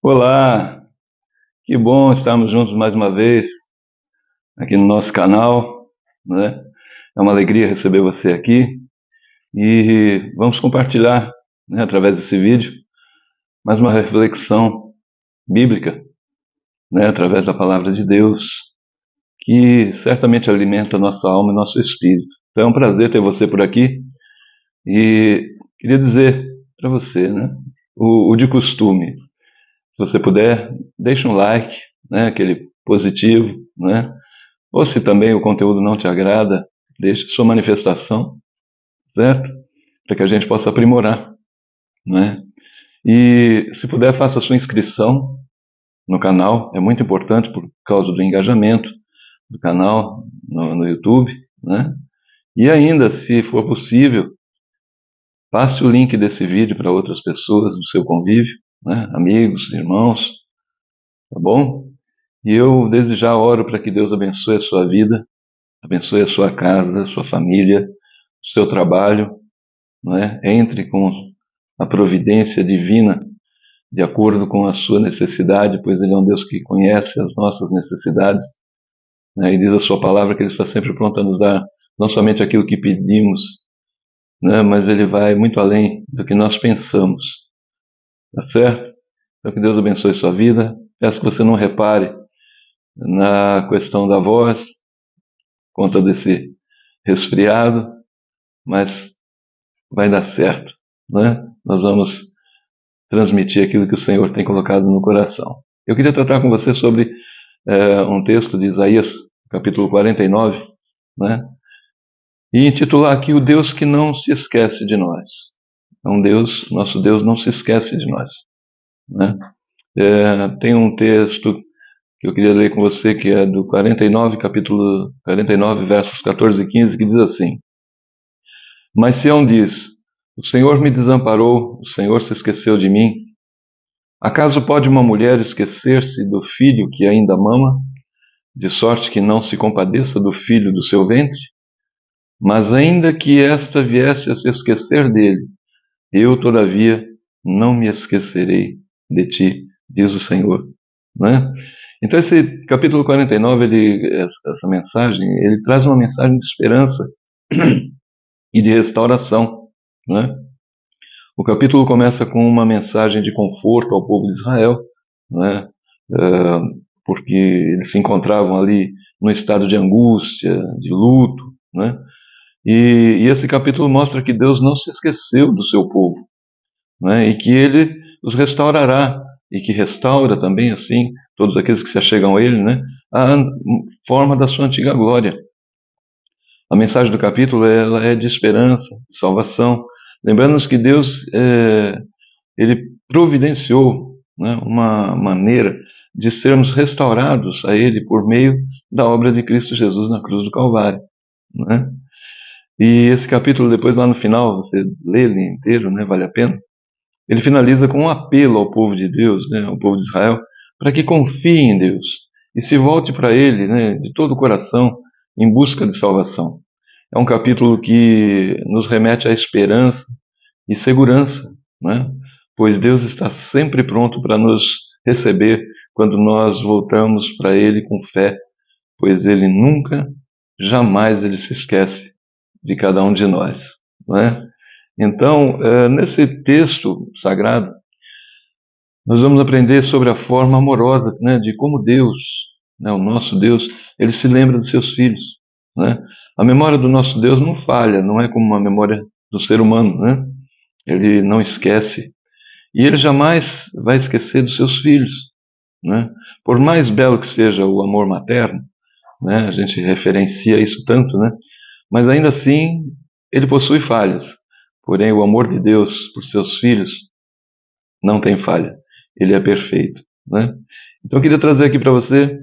Olá, que bom estarmos juntos mais uma vez aqui no nosso canal, né? É uma alegria receber você aqui e vamos compartilhar, né, através desse vídeo, mais uma reflexão bíblica, né, através da palavra de Deus, que certamente alimenta a nossa alma e nosso espírito. Então é um prazer ter você por aqui e queria dizer para você, né, o de costume, se você puder, deixa um like, né, aquele positivo, né? Ou se também o conteúdo não te agrada, deixe sua manifestação, certo? Para que a gente possa aprimorar, né? E se puder, faça a sua inscrição no canal, é muito importante por causa do engajamento do canal no YouTube, né? E ainda, se for possível, passe o link desse vídeo para outras pessoas do seu convívio, né? Amigos, irmãos, tá bom? E eu desde já oro para que Deus abençoe a sua vida, abençoe a sua casa, a sua família, o seu trabalho, não é? Entre com a providência divina de acordo com a sua necessidade, pois Ele é um Deus que conhece as nossas necessidades, né? E diz a sua palavra que Ele está sempre pronto a nos dar não somente aquilo que pedimos, né? Mas Ele vai muito além do que nós pensamos, tá certo? Então que Deus abençoe sua vida. Peço que você não repare na questão da voz, por conta desse resfriado, mas vai dar certo, né? Nós vamos transmitir aquilo que o Senhor tem colocado no coração. Eu queria tratar com você sobre um texto de Isaías, capítulo 49, né? E intitular aqui o Deus que não se esquece de nós. É um Deus, nosso Deus não se esquece de nós, né? Tem um texto que eu queria ler com você, que é do 49, capítulo 49, versos 14 e 15, que diz assim: Mas Sião diz, o Senhor me desamparou, o Senhor se esqueceu de mim. Acaso pode uma mulher esquecer-se do filho que ainda mama, de sorte que não se compadeça do filho do seu ventre? Mas ainda que esta viesse a se esquecer dele, eu, todavia, não me esquecerei de ti, diz o Senhor. Né? Então esse capítulo 49, essa mensagem, ele traz uma mensagem de esperança e de restauração. Né? O capítulo começa com uma mensagem de conforto ao povo de Israel, né? Porque eles se encontravam ali no estado de angústia, de luto, né? E esse capítulo mostra que Deus não se esqueceu do seu povo, né? E que Ele os restaurará, e que restaura também, assim, todos aqueles que se achegam a Ele, né? A forma da sua antiga glória. A mensagem do capítulo ela é de esperança, de salvação, lembrando-nos que Deus ele providenciou, né, uma maneira de sermos restaurados a Ele por meio da obra de Cristo Jesus na cruz do Calvário, né? E esse capítulo, depois lá no final, você lê ele inteiro, né, vale a pena. Ele finaliza com um apelo ao povo de Deus, né, ao povo de Israel, para que confie em Deus e se volte para Ele, né, de todo o coração, em busca de salvação. É um capítulo que nos remete à esperança e segurança, né? Pois Deus está sempre pronto para nos receber quando nós voltamos para Ele com fé, pois Ele nunca, jamais Ele se esquece de cada um de nós, né? Então, nesse texto sagrado, nós vamos aprender sobre a forma amorosa, né, de como Deus, né, o nosso Deus, Ele se lembra dos seus filhos, né? A memória do nosso Deus não falha, não é como uma memória do ser humano, né? Ele não esquece. E ele jamais vai esquecer dos seus filhos, né? Por mais belo que seja o amor materno, né? A gente referencia isso tanto, né? Mas ainda assim, ele possui falhas. Porém, o amor de Deus por seus filhos não tem falha. Ele é perfeito, né? Então, eu queria trazer aqui para você,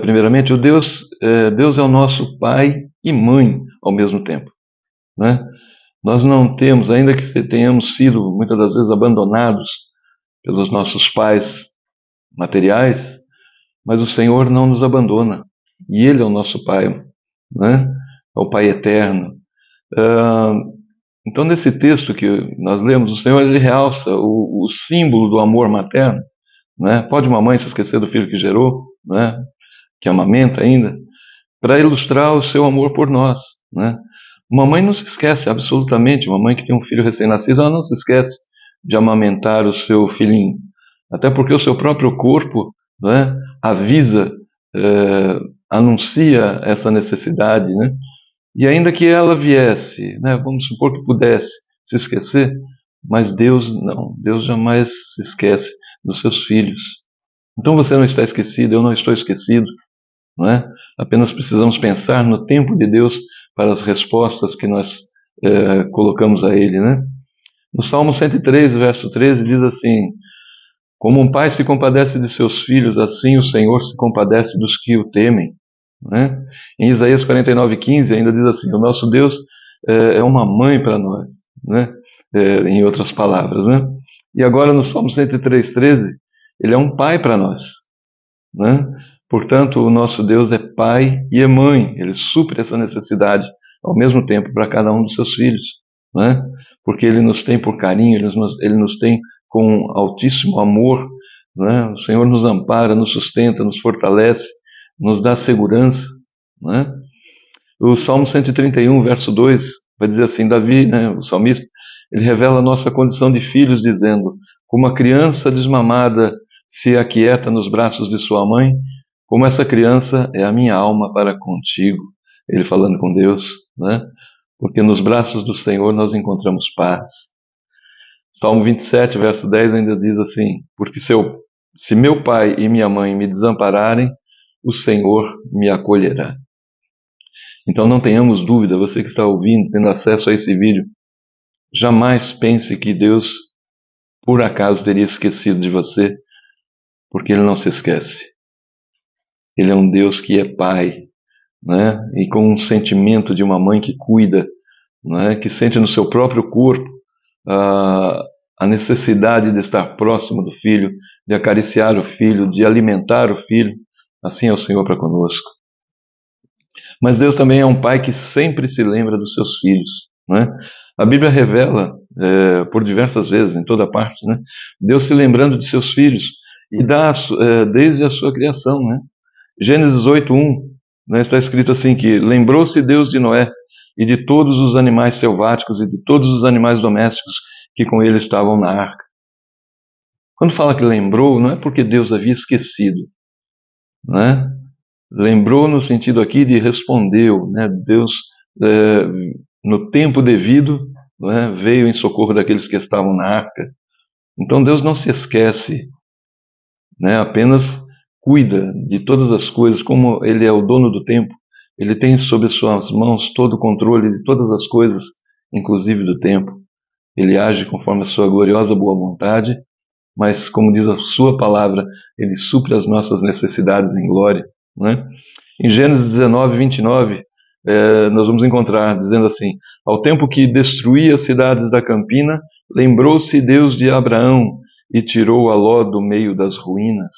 primeiramente, Deus é o nosso pai e mãe ao mesmo tempo, né? Nós não temos, ainda que tenhamos sido muitas das vezes abandonados pelos nossos pais materiais, mas o Senhor não nos abandona. E Ele é o nosso Pai, né? É o Pai eterno. Então, nesse texto que nós lemos, o Senhor ele realça o símbolo do amor materno, né? Pode uma mãe se esquecer do filho que gerou, né? Que amamenta ainda, para ilustrar o seu amor por nós, né? Uma mãe não se esquece absolutamente, uma mãe que tem um filho recém-nascido, ela não se esquece de amamentar o seu filhinho, até porque o seu próprio corpo, né, avisa, anuncia essa necessidade, né? E ainda que ela viesse, né, vamos supor que pudesse se esquecer, mas Deus não, Deus jamais se esquece dos seus filhos. Então você não está esquecido, eu não estou esquecido, não é? Apenas precisamos pensar no tempo de Deus para as respostas que nós colocamos a Ele, né? No Salmo 103, verso 13, diz assim: como um pai se compadece de seus filhos, assim o Senhor se compadece dos que o temem. Né? Em Isaías 49:15 ainda diz assim: o nosso Deus é uma mãe para nós, né? Em outras palavras. Né? E agora no Salmo 103:13, ele é um pai para nós. Né? Portanto, o nosso Deus é pai e é mãe, ele supre essa necessidade ao mesmo tempo para cada um dos seus filhos. Né? Porque ele nos tem por carinho, ele nos tem com altíssimo amor. Né? O Senhor nos ampara, nos sustenta, nos fortalece, nos dá segurança. Né? O Salmo 131, verso 2, vai dizer assim, Davi, né, o salmista, ele revela a nossa condição de filhos, dizendo: como a criança desmamada se aquieta nos braços de sua mãe, como essa criança é a minha alma para contigo. Ele falando com Deus, né? Porque nos braços do Senhor nós encontramos paz. Salmo 27, verso 10 ainda diz assim: porque se meu pai e minha mãe me desampararem, o Senhor me acolherá. Então não tenhamos dúvida, você que está ouvindo, tendo acesso a esse vídeo, jamais pense que Deus, por acaso, teria esquecido de você, porque Ele não se esquece. Ele é um Deus que é Pai, né? E com um sentimento de uma mãe que cuida, né? Que sente no seu próprio corpo a necessidade de estar próximo do filho, de acariciar o filho, de alimentar o filho. Assim é o Senhor para conosco. Mas Deus também é um pai que sempre se lembra dos seus filhos, né? A Bíblia revela por diversas vezes, em toda parte, né? Deus se lembrando de seus filhos e desde a sua criação, né? Gênesis 8:1, né, está escrito assim que lembrou-se Deus de Noé e de todos os animais selváticos e de todos os animais domésticos que com ele estavam na arca. Quando fala que lembrou, não é porque Deus havia esquecido, né? Lembrou no sentido aqui de respondeu, né? Deus, no tempo devido, né, veio em socorro daqueles que estavam na arca. Então Deus não se esquece, né? Apenas cuida de todas as coisas, como Ele é o dono do tempo. Ele tem sob as suas mãos todo o controle de todas as coisas, inclusive do tempo. Ele age conforme a sua gloriosa boa vontade, mas, como diz a sua palavra, Ele supre as nossas necessidades em glória, né? Em Gênesis 19:29, nós vamos encontrar, dizendo assim: ao tempo que destruía as cidades da campina, lembrou-se Deus de Abraão e tirou a Ló do meio das ruínas.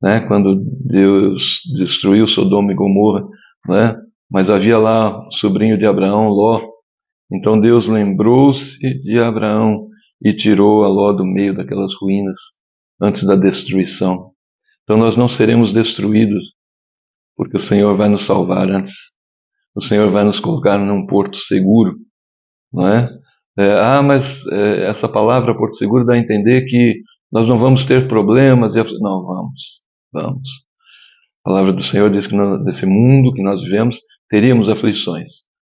Né? Quando Deus destruiu Sodoma e Gomorra, né? Mas havia lá o sobrinho de Abraão, Ló. Então Deus lembrou-se de Abraão e tirou a Ló do meio daquelas ruínas antes da destruição. Então nós não seremos destruídos, porque o Senhor vai nos salvar antes. O Senhor vai nos colocar num porto seguro, não é? Mas essa palavra porto seguro dá a entender que nós não vamos ter problemas. Não, vamos. A palavra do Senhor diz que nesse mundo que nós vivemos teríamos aflições,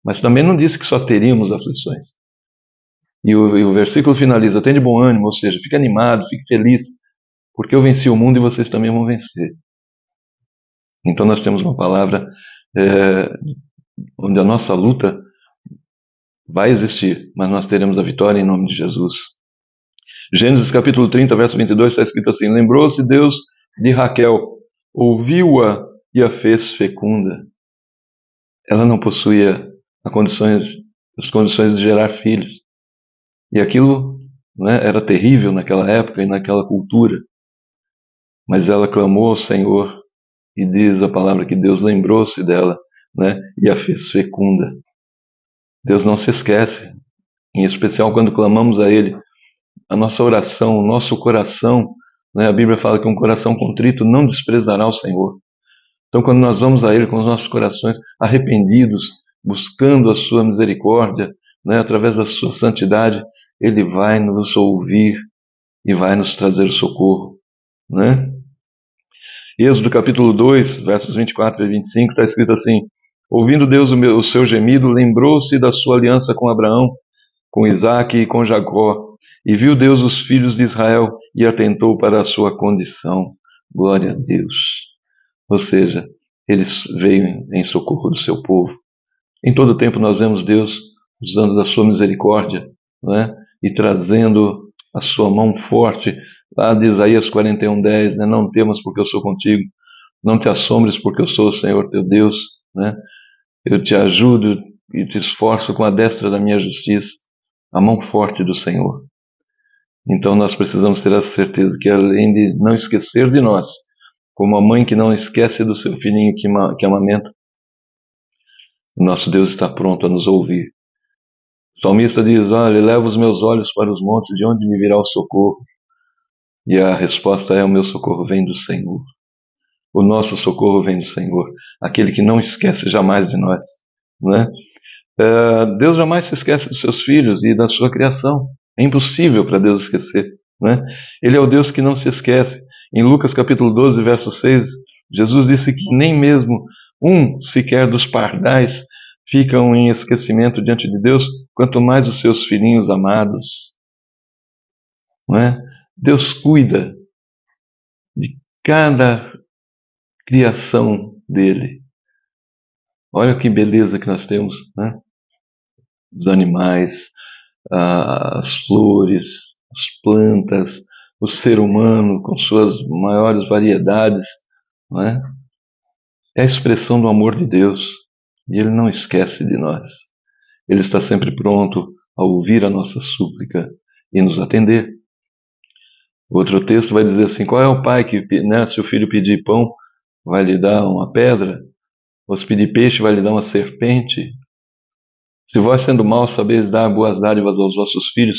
mas também não disse que só teríamos aflições. E o versículo finaliza: tenha bom ânimo, ou seja, fique animado, fique feliz, porque eu venci o mundo e vocês também vão vencer. Então nós temos uma palavra onde a nossa luta vai existir, mas nós teremos a vitória em nome de Jesus. Gênesis capítulo 30, verso 22 está escrito assim: lembrou-se Deus de Raquel, ouviu-a e a fez fecunda. Ela não possuía as condições de gerar filhos. E aquilo, né, era terrível naquela época e naquela cultura. Mas ela clamou ao Senhor e diz a palavra que Deus lembrou-se dela, né, e a fez fecunda. Deus não se esquece em especial quando clamamos a Ele, a nossa oração, o nosso coração, né? A Bíblia fala que um coração contrito não desprezará o Senhor. Então, quando nós vamos a Ele com os nossos corações arrependidos, buscando a sua misericórdia, né, através da sua santidade, Ele vai nos ouvir e vai nos trazer o socorro, né? Êxodo capítulo 2, versos 24 e 25, está escrito assim: ouvindo Deus o seu gemido, lembrou-se da sua aliança com Abraão, com Isaque e com Jacó, e viu Deus os filhos de Israel e atentou para a sua condição. Glória a Deus. Ou seja, Ele veio em socorro do seu povo. Em todo tempo nós vemos Deus usando da sua misericórdia, né? E trazendo a sua mão forte. Lá de Isaías 41:10, né? Não temas porque eu sou contigo, não te assombres porque eu sou o Senhor teu Deus, né? Eu te ajudo e te esforço com a destra da minha justiça, a mão forte do Senhor. Então nós precisamos ter essa certeza que, além de não esquecer de nós, como a mãe que não esquece do seu filhinho que amamenta, o nosso Deus está pronto a nos ouvir. O salmista diz: olha, leva os meus olhos para os montes, de onde me virá o socorro? E a resposta é: o meu socorro vem do Senhor. O nosso socorro vem do Senhor, aquele que não esquece jamais de nós, né? Deus jamais se esquece dos seus filhos e da sua criação. É impossível para Deus esquecer, né? Ele é o Deus que não se esquece. Em Lucas capítulo 12, verso 6, Jesus disse que nem mesmo um sequer dos pardais ficam em esquecimento diante de Deus, quanto mais os seus filhinhos amados, não é? Deus cuida de cada criação dele. Olha que beleza que nós temos, né? Os animais, as flores, as plantas, o ser humano com suas maiores variedades, não é? É a expressão do amor de Deus e Ele não esquece de nós. Ele está sempre pronto a ouvir a nossa súplica e nos atender. Outro texto vai dizer assim: qual é o pai que, né, se o filho pedir pão, vai lhe dar uma pedra? Ou se pedir peixe, vai lhe dar uma serpente? Se vós, sendo maus, sabeis dar boas dádivas aos vossos filhos,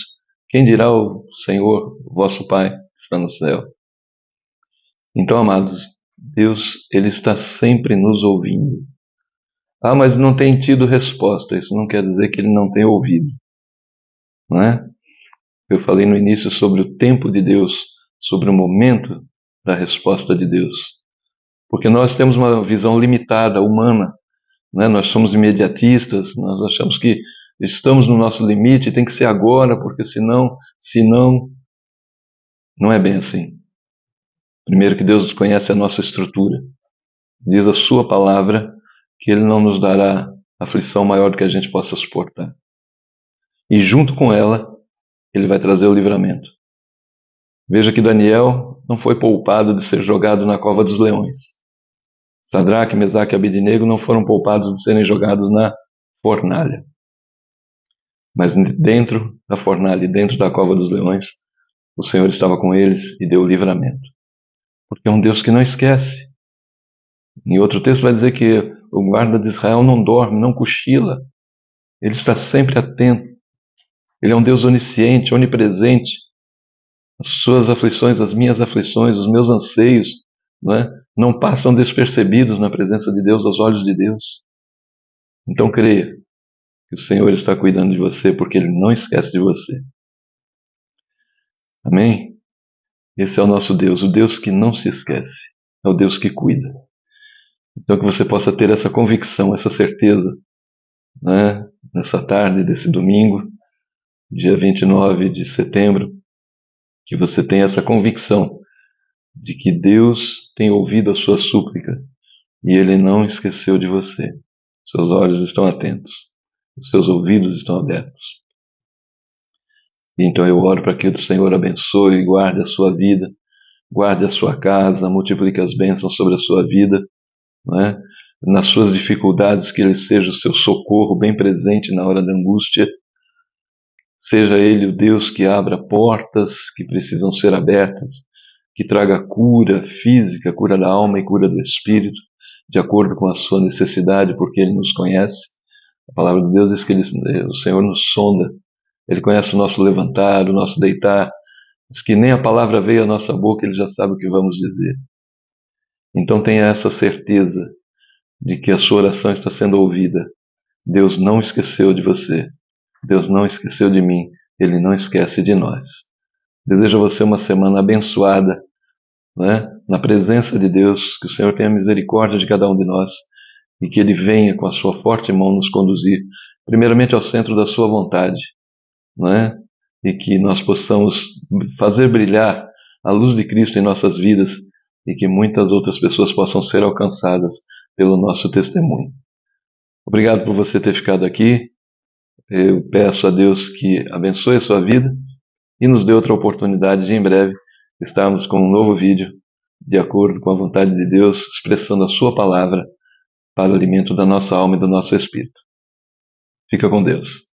quem dirá o Senhor, vosso Pai, que está no céu? Então, amados, Deus, Ele está sempre nos ouvindo. Ah, mas não tem tido resposta. Isso não quer dizer que Ele não tem ouvido, não é? Eu falei no início sobre o tempo de Deus, sobre o momento da resposta de Deus. Porque nós temos uma visão limitada, humana, né? Nós somos imediatistas, nós achamos que estamos no nosso limite, tem que ser agora, porque senão, não é bem assim. Primeiro que Deus conhece a nossa estrutura. Diz a sua palavra que Ele não nos dará aflição maior do que a gente possa suportar. E junto com ela, Ele vai trazer o livramento. Veja que Daniel não foi poupado de ser jogado na cova dos leões. Sadraque, Mesaque e Abednego não foram poupados de serem jogados na fornalha. Mas dentro da fornalha e dentro da cova dos leões, o Senhor estava com eles e deu o livramento. Porque é um Deus que não esquece. Em outro texto vai dizer que o guarda de Israel não dorme, não cochila. Ele está sempre atento. Ele é um Deus onisciente, onipresente. As suas aflições, as minhas aflições, os meus anseios, não passam despercebidos na presença de Deus, aos olhos de Deus. Então creia que o Senhor está cuidando de você, porque Ele não esquece de você. Amém? Esse é o nosso Deus, o Deus que não se esquece. É o Deus que cuida. Então que você possa ter essa convicção, essa certeza, né? Nessa tarde desse domingo, dia 29 de setembro, que você tenha essa convicção de que Deus tem ouvido a sua súplica e Ele não esqueceu de você. Seus olhos estão atentos, os seus ouvidos estão abertos. E então eu oro para que o Senhor abençoe e guarde a sua vida, guarde a sua casa, multiplique as bênçãos sobre a sua vida, né? Nas suas dificuldades, que Ele seja o seu socorro bem presente na hora da angústia. Seja Ele o Deus que abra portas que precisam ser abertas, que traga cura física, cura da alma e cura do espírito, de acordo com a sua necessidade, porque Ele nos conhece. A palavra de Deus diz que o Senhor nos sonda Ele conhece o nosso levantar, o nosso deitar. Diz que nem a palavra veio à nossa boca, Ele já sabe o que vamos dizer. Então tenha essa certeza de que a sua oração está sendo ouvida. Deus não esqueceu de você. Deus não esqueceu de mim. Ele não esquece de nós. Desejo a você uma semana abençoada, né? Na presença de Deus, que o Senhor tenha misericórdia de cada um de nós e que Ele venha com a sua forte mão nos conduzir, primeiramente ao centro da sua vontade, né? E que nós possamos fazer brilhar a luz de Cristo em nossas vidas e que muitas outras pessoas possam ser alcançadas pelo nosso testemunho. Obrigado por você ter ficado aqui. Eu peço a Deus que abençoe a sua vida e nos dê outra oportunidade de em breve estarmos com um novo vídeo de acordo com a vontade de Deus, expressando a sua palavra para o alimento da nossa alma e do nosso espírito. Fica com Deus.